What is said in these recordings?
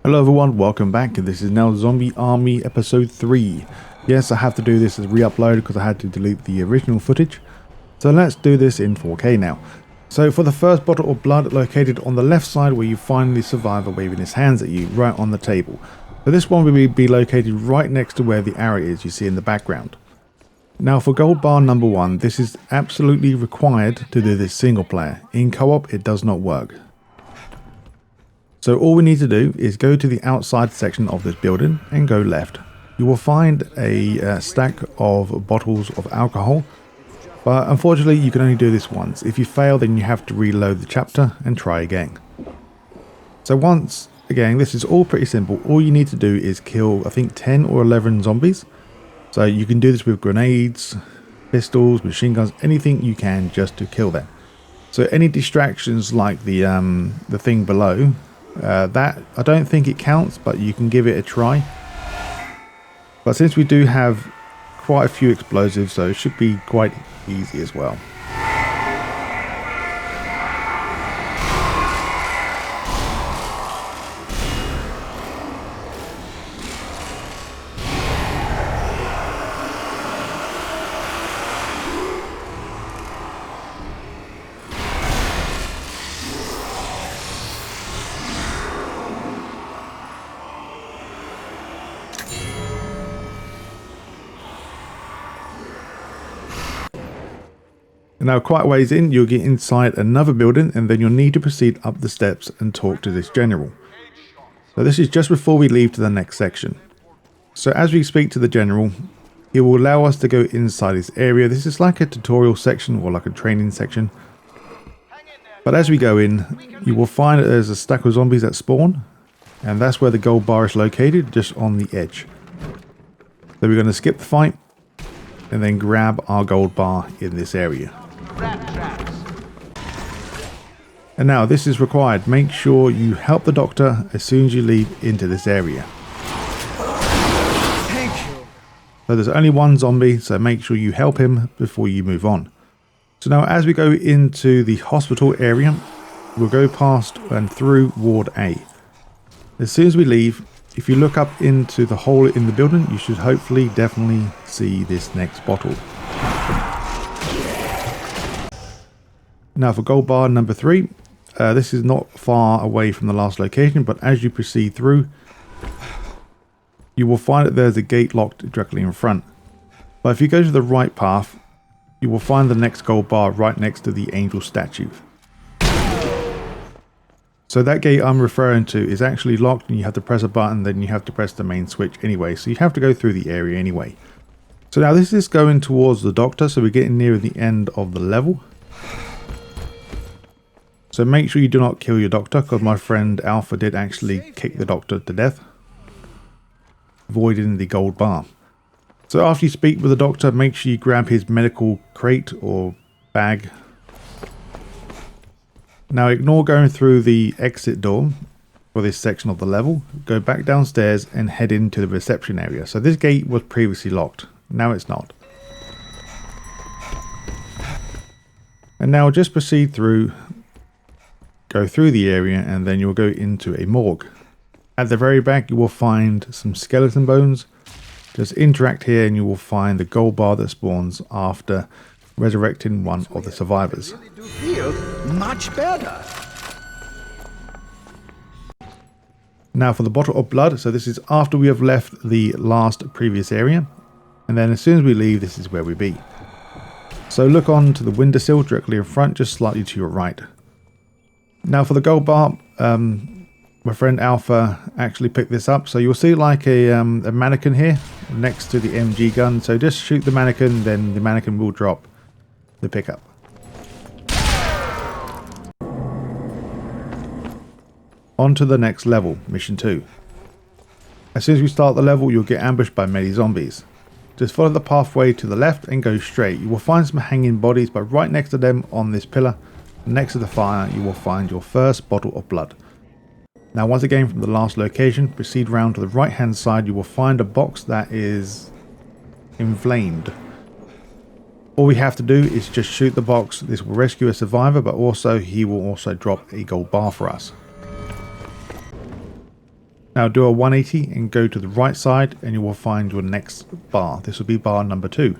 Hello everyone, welcome back, and this is now Zombie Army episode 3. Yes, I have to do this as re-upload because I had to delete the original footage. So let's do this in 4K now. So for the first bottle of blood, located on the left side where you find the survivor waving his hands at you, right on the table. So this one will be located right next to where the arrow is you see in the background. Now for gold bar number 1, this is absolutely required to do this single player. In co-op it does not work. So all we need to do is go to the outside section of this building and go left. You will find a stack of bottles of alcohol, but unfortunately you can only do this once. If you fail, then you have to reload the chapter and try again. So once again, this is all pretty simple. All you need to do is kill, I think, 10 or 11 zombies. So you can do this with grenades, pistols, machine guns, anything you can just to kill them. So any distractions like the thing below, that I don't think it counts, but you can give it a try. But since we do have quite a few explosives, so it should be quite easy as well. Now quite a ways in, you'll get inside another building and then you'll need to proceed up the steps and talk to this general. So this is just before we leave to the next section. So as we speak to the general, he will allow us to go inside this area. This is like a tutorial section or like a training section. But as we go in, you will find that there's a stack of zombies that spawn, and that's where the gold bar is located, just on the edge. So we're going to skip the fight and then grab our gold bar in this area. And now this is required. Make sure you help the doctor as soon as you leave into this area. Thank you. So there's only one zombie, so make sure you help him before you move on. So now as we go into the hospital area, we'll go past and through Ward A. As soon as we leave, if you look up into the hole in the building, you should hopefully definitely see this next bottle. Now for gold bar number 3, this is not far away from the last location, but as you proceed through, you will find that there's a gate locked directly in front. But if you go to the right path, you will find the next gold bar right next to the angel statue. So that gate I'm referring to is actually locked and you have to press a button, then you have to press the main switch anyway. So you have to go through the area anyway. So now this is going towards the doctor, so we're getting near the end of the level. So make sure you do not kill your doctor, because my friend Alpha did actually kick the doctor to death, voiding the gold bar. So after you speak with the doctor, make sure you grab his medical crate or bag. Now ignore going through the exit door for this section of the level. Go back downstairs and head into the reception area. So this gate was previously locked. Now it's not. And now just proceed through. Go through the area and then you'll go into a morgue. At the very back you will find some skeleton bones. Just interact here and you will find the gold bar that spawns after resurrecting one of the survivors. I really do feel much better. Now for the bottle of blood, so this is after we have left the last previous area, and then as soon as we leave, this is where we be. So look on to the windowsill directly in front, just slightly to your right. Now for the gold bar, my friend Alpha actually picked this up, so you'll see like a mannequin here next to the MG gun, so just shoot the mannequin, then the mannequin will drop the pickup. On to the next level, mission 2. As soon as we start the level, you'll get ambushed by many zombies. Just follow the pathway to the left and go straight. You will find some hanging bodies, but right next to them on this pillar, next to the fire, you will find your first bottle of blood. Now once again from the last location, proceed round to the right hand side, you will find a box that is inflamed. All we have to do is just shoot the box. This will rescue a survivor, but also he will also drop a gold bar for us. Now do a 180 and go to the right side and you will find your next bar. This will be bar number 2.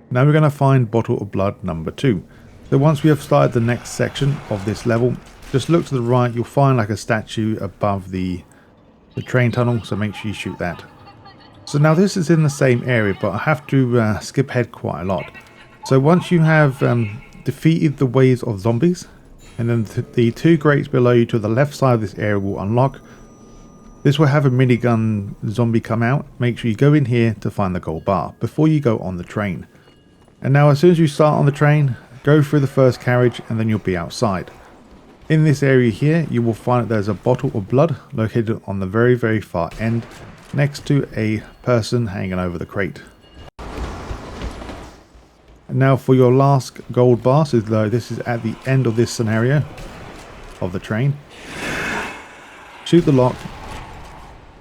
Now we're going to find bottle of blood number 2. So once we have started the next section of this level, just look to the right, you'll find like a statue above the train tunnel, so make sure you shoot that. So now this is in the same area, but I have to skip ahead quite a lot. So once you have defeated the waves of zombies, and then the 2 grates below you to the left side of this area will unlock. This will have a minigun zombie come out. Make sure you go in here to find the gold bar before you go on the train. And now as soon as you start on the train, go through the first carriage and then you'll be outside. In this area here, you will find that there's a bottle of blood located on the very, very far end next to a person hanging over the crate. And now for your last gold bar, so though this is at the end of this scenario of the train, shoot the lock,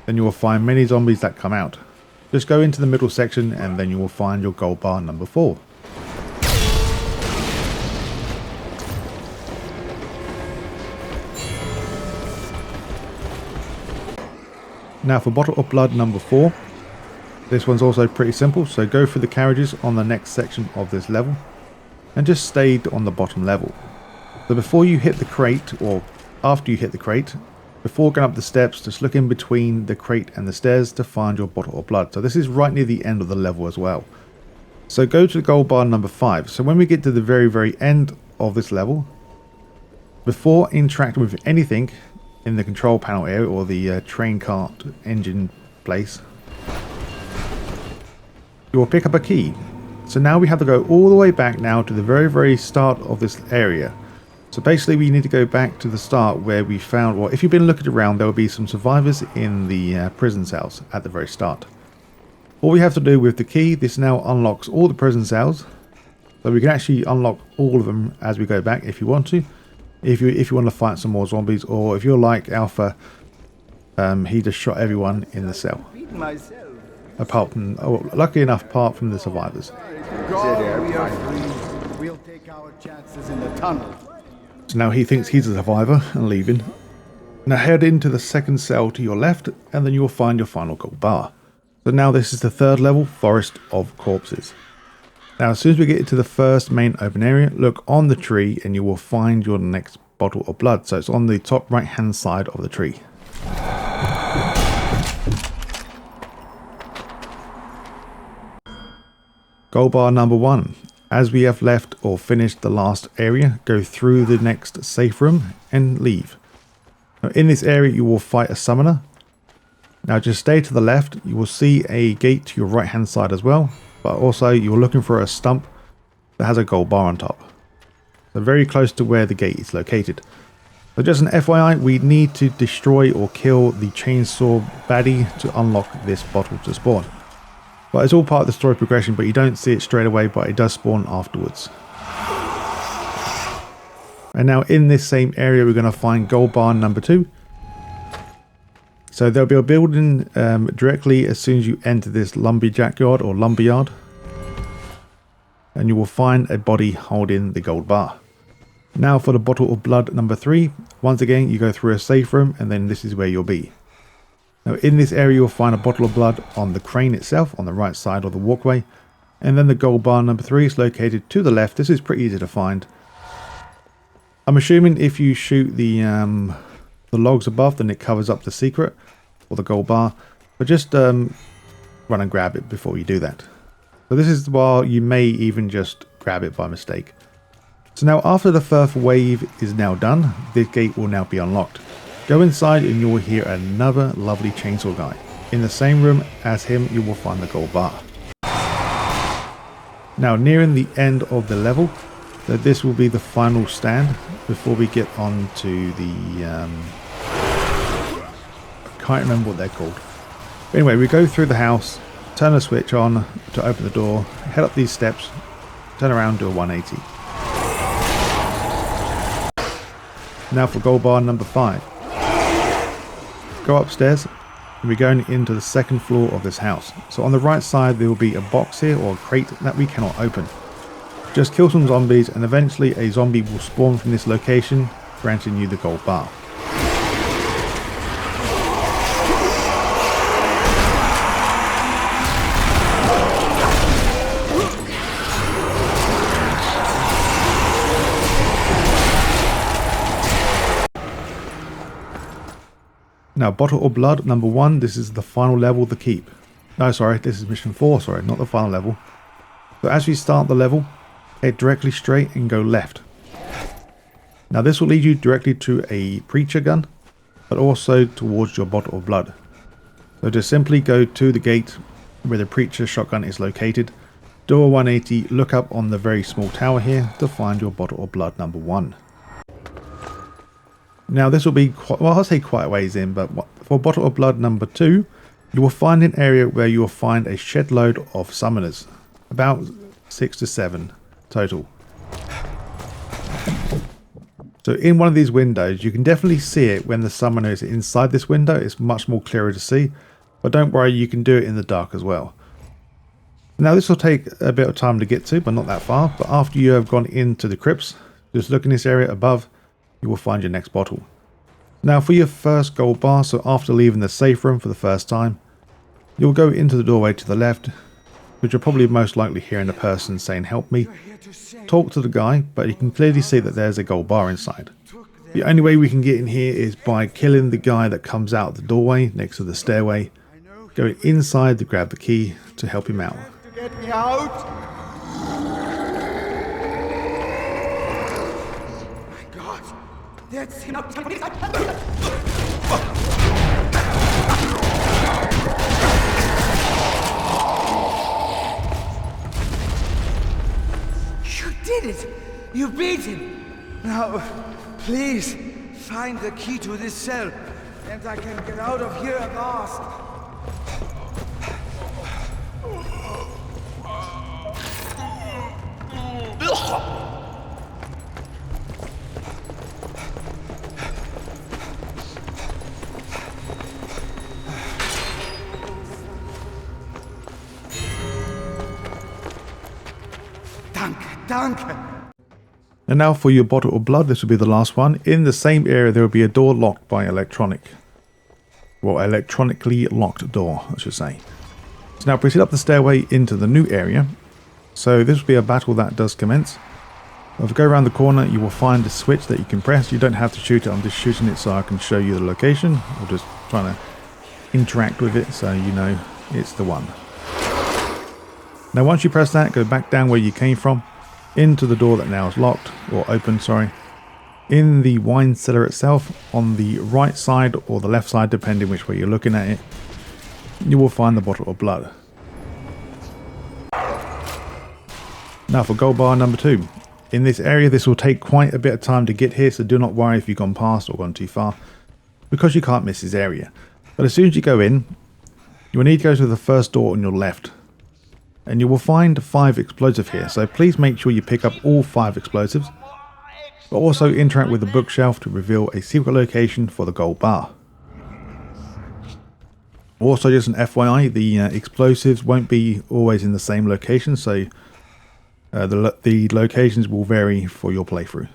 then you will find many zombies that come out. Just go into the middle section and then you will find your gold bar number 4. Now for bottle of blood number 4, this one's also pretty simple, so go through the carriages on the next section of this level and just stay on the bottom level. So before you hit the crate, or after you hit the crate, before going up the steps, just look in between the crate and the stairs to find your bottle of blood. So this is right near the end of the level as well. So go to gold bar number 5. So when we get to the very, very end of this level, before interacting with anything in the control panel area or the train cart engine place, you will pick up a key. So now we have to go all the way back now to the very, very start of this area. So basically we need to go back to the start where we found, well, if you've been looking around, there will be some survivors in the prison cells at the very start. All we have to do with the key, this now unlocks all the prison cells. So we can actually unlock all of them as we go back if you want to. If you want to fight some more zombies, or if you're like Alpha, he just shot everyone in the cell. Apart from, lucky enough, apart from the survivors. We'll take our chances in the tunnel. So now he thinks he's a survivor and leaving. Now head into the second cell to your left and then you will find your final gold bar. So now this is the 3rd level, Forest of Corpses. Now as soon as we get into the first main open area, look on the tree and you will find your next bottle of blood. So it's on the top right hand side of the tree. Gold bar number 1. As we have left or finished the last area, go through the next safe room and leave. Now in this area you will fight a summoner. Now just stay to the left, you will see a gate to your right hand side as well, but also you're looking for a stump that has a gold bar on top. So very close to where the gate is located. So just an FYI, we need to destroy or kill the chainsaw baddie to unlock this bottle to spawn. But it's all part of the story progression, but you don't see it straight away, but it does spawn afterwards. And now in this same area we're going to find gold bar number 2. So there'll be a building directly as soon as you enter this lumberjack yard or lumberyard. And you will find a body holding the gold bar. Now for the bottle of blood number 3. Once again you go through a safe room and then this is where you'll be. Now in this area you'll find a bottle of blood on the crane itself on the right side of the walkway. And then the gold bar number 3 is located to the left. This is pretty easy to find. I'm assuming if you shoot the logs above, then it covers up the secret or the gold bar. But just run and grab it before you do that. So this is while you may even just grab it by mistake. So now after the first wave is now done, this gate will now be unlocked. Go inside and you will hear another lovely chainsaw guy. In the same room as him you will find the gold bar. Now nearing the end of the level, that this will be the final stand before we get on to the I can't remember what they're called. But anyway, we go through the house, turn the switch on to open the door, head up these steps, turn around, do a 180. Now for gold bar number 5. Go upstairs and we're going into the second floor of this house. So on the right side there will be a box here or a crate that we cannot open. Just kill some zombies and eventually a zombie will spawn from this location, granting you the gold bar. Now, Bottle of Blood number 1, this is the final level of the keep. No, sorry, this is mission 4, sorry, not the final level. So as you start the level, head directly straight and go left. Now this will lead you directly to a preacher gun, but also towards your Bottle of Blood. So just simply go to the gate where the preacher shotgun is located, do a 180, look up on the very small tower here to find your Bottle of Blood number 1. Now this will be quite, well, I'll say quite a ways in, but for Bottle of Blood number 2, you will find an area where you will find a shed load of summoners, about 6 to 7 total. So in one of these windows, you can definitely see it when the summoner is inside this window. It's much more clearer to see, but don't worry, you can do it in the dark as well. Now this will take a bit of time to get to, but not that far. But after you have gone into the crypts, just look in this area above, you will find your next bottle. Now for your first gold bar, so after leaving the safe room for the first time, you'll go into the doorway to the left, which you're probably most likely hearing a person saying help me. Talk to the guy, but you can clearly see that there's a gold bar inside. The only way we can get in here is by killing the guy that comes out the doorway next to the stairway, going inside to grab the key to help him out. Get me out! My God! That's enough. You did it! You beat him! Now, please, find the key to this cell, and I can get out of here at last. Danke. And now for your Bottle of Blood, this will be the last one. In the same area there will be a door locked by electronically locked door, I should say. So now proceed up the stairway into the new area. So this will be a battle that does commence. If you go around the corner, you will find a switch that you can press. You don't have to shoot it, I'm just shooting it so I can show you the location. I'm just trying to interact with it so you know it's the one. Now once you press that, go back down where you came from, into the door that now is locked, or open, sorry. In the wine cellar itself, on the right side or the left side, depending which way you're looking at it, you will find the Bottle of Blood. Now for gold bar number 2. In this area, this will take quite a bit of time to get here, so do not worry if you've gone past or gone too far, because you can't miss this area. But as soon as you go in, you will need to go to the first door on your left. And you will find 5 explosives here, so please make sure you pick up all 5 explosives, but also interact with the bookshelf to reveal a secret location for the gold bar. Also, just an FYI, the explosives won't be always in the same location, so the locations will vary for your playthrough.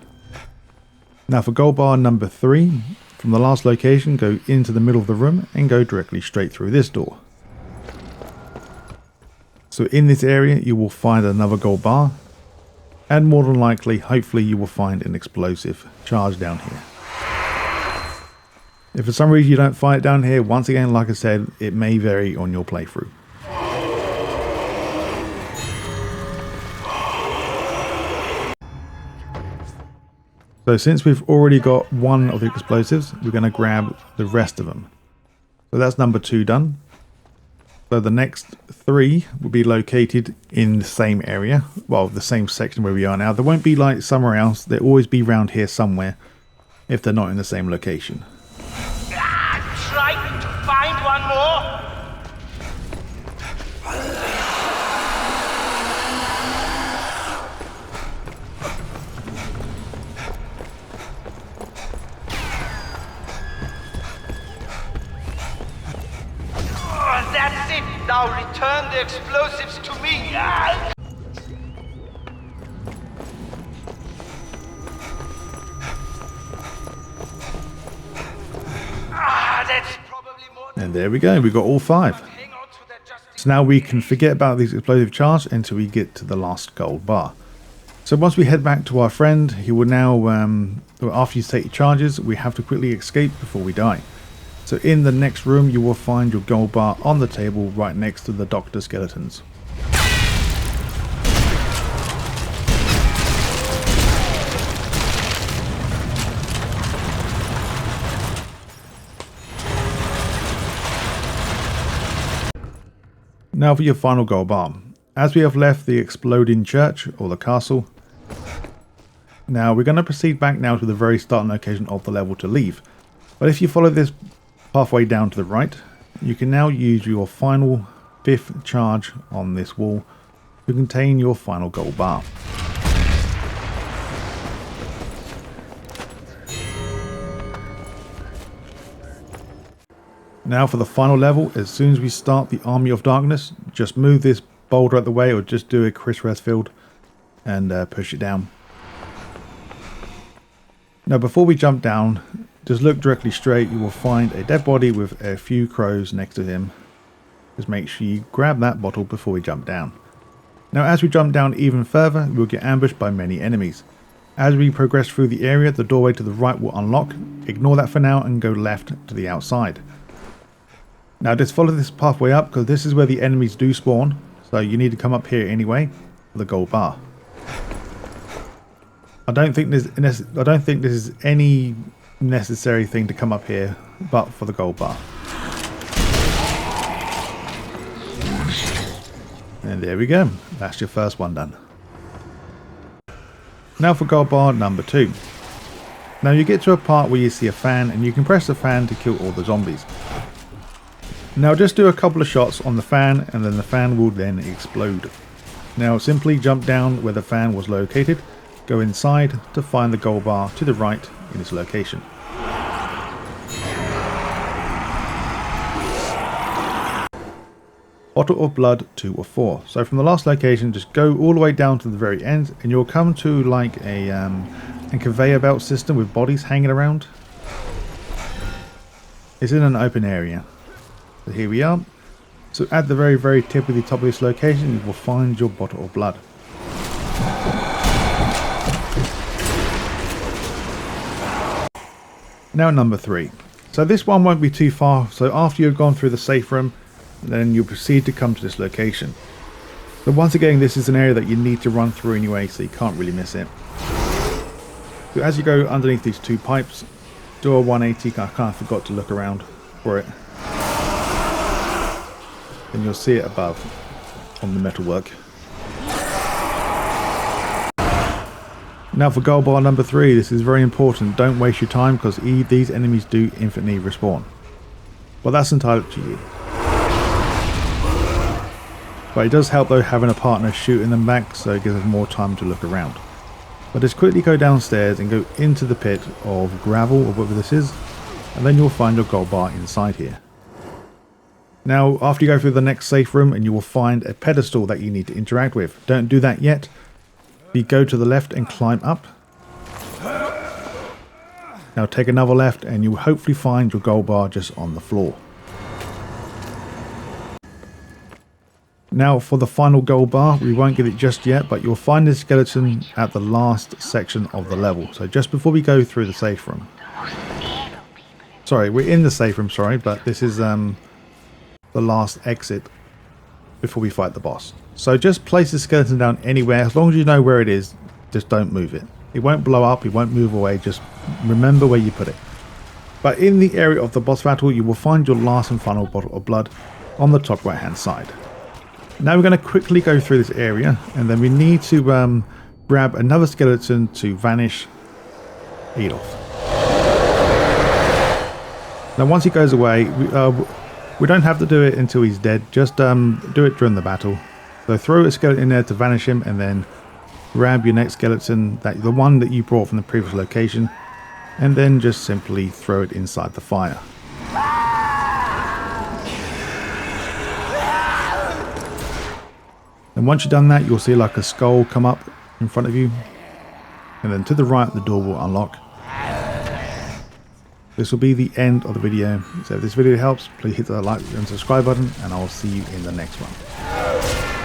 Now for gold bar number 3, from the last location, go into the middle of the room and go directly straight through this door. So in this area you will find another gold bar, and more than likely, hopefully, you will find an explosive charge down here. If for some reason you don't find it down here, once again, like I said, it may vary on your playthrough. So since we've already got one of the explosives, we're going to grab the rest of them. So that's number 2 done. So the next 3 will be located in the same area, well, the same section where we are now. They won't be like somewhere else, they'll always be around here somewhere if they're not in the same location. I'm trying to find one more. That's it! Now return the explosives to me! it! And there we go, we got all 5. So now we can forget about these explosive charge until we get to the last gold bar. So once we head back to our friend, he will now, after you take your charges, we have to quickly escape before we die. So in the next room you will find your gold bar on the table right next to the doctor skeletons. Now for your final gold bar. As we have left the exploding church or the castle, now we're going to proceed back now to the very starting location of the level to leave. But if you follow this pathway down to the right, you can now use your final 5th charge on this wall to contain your final gold bar. Now for the final level, as soon as we start the Army of Darkness, just move this boulder out the way or just do a Chris Redfield and push it down. Now before we jump down, just look directly straight, you will find a dead body with a few crows next to him. Just make sure you grab that bottle before we jump down. Now as we jump down even further, we'll get ambushed by many enemies. As we progress through the area, the doorway to the right will unlock. Ignore that for now and go left to the outside. Now just follow this pathway up because this is where the enemies do spawn, so you need to come up here anyway for the gold bar. I don't think this is any necessary thing to come up here but for the gold bar. And there we go, that's your first one done. Now for gold bar number 2. Now you get to a part where you see a fan and you can press the fan to kill all the zombies. Now just do a couple of shots on the fan and then the fan will then explode. Now simply jump down where the fan was located, go inside to find the gold bar to the right in its location. Bottle of blood 2 or 4. So from the last location just go all the way down to the very end and you'll come to like a conveyor belt system with bodies hanging around. It's in an open area. So here we are. So at the very tip of the top of this location you will find your bottle of blood. Now number 3. So this one won't be too far, so after you've gone through the safe room then you'll proceed to come to this location. So once again this is an area that you need to run through anyway, so you can't really miss it. So as you go underneath these 2 pipes, do a 180, I kind of forgot to look around for it. And you'll see it above on the metalwork. Now for gold bar number 3, this is very important, don't waste your time because these enemies do infinitely respawn. But that's entirely up to you. But it does help though having a partner shooting them back, so it gives us more time to look around. But just quickly go downstairs and go into the pit of gravel or whatever this is, and then you'll find your gold bar inside here. Now after you go through the next safe room and you will find a pedestal that you need to interact with. Don't do that yet. You go to the left and climb up. Now take another left and you will hopefully find your gold bar just on the floor. Now for the final gold bar, we won't get it just yet, but you'll find this skeleton at the last section of the level. So just before we go through the safe room. Sorry, we're in the safe room, sorry, but this is the last exit before we fight the boss. So just place the skeleton down anywhere, as long as you know where it is, just don't move it. It won't blow up, it won't move away, just remember where you put it. But in the area of the boss battle, you will find your last and final bottle of blood on the top right hand side. Now we're going to quickly go through this area, and then we need to grab another skeleton to vanish Adolf. Now once he goes away, we don't have to do it until he's dead, just do it during the battle. So throw a skeleton in there to vanish him, and then grab your next skeleton, the one that you brought from the previous location, and then just simply throw it inside the fire. And once you've done that, you'll see like a skull come up in front of you, and then to the right the door will unlock. This will be the end of the video. So if this video helps, please hit the like and subscribe button, and I'll see you in the next one.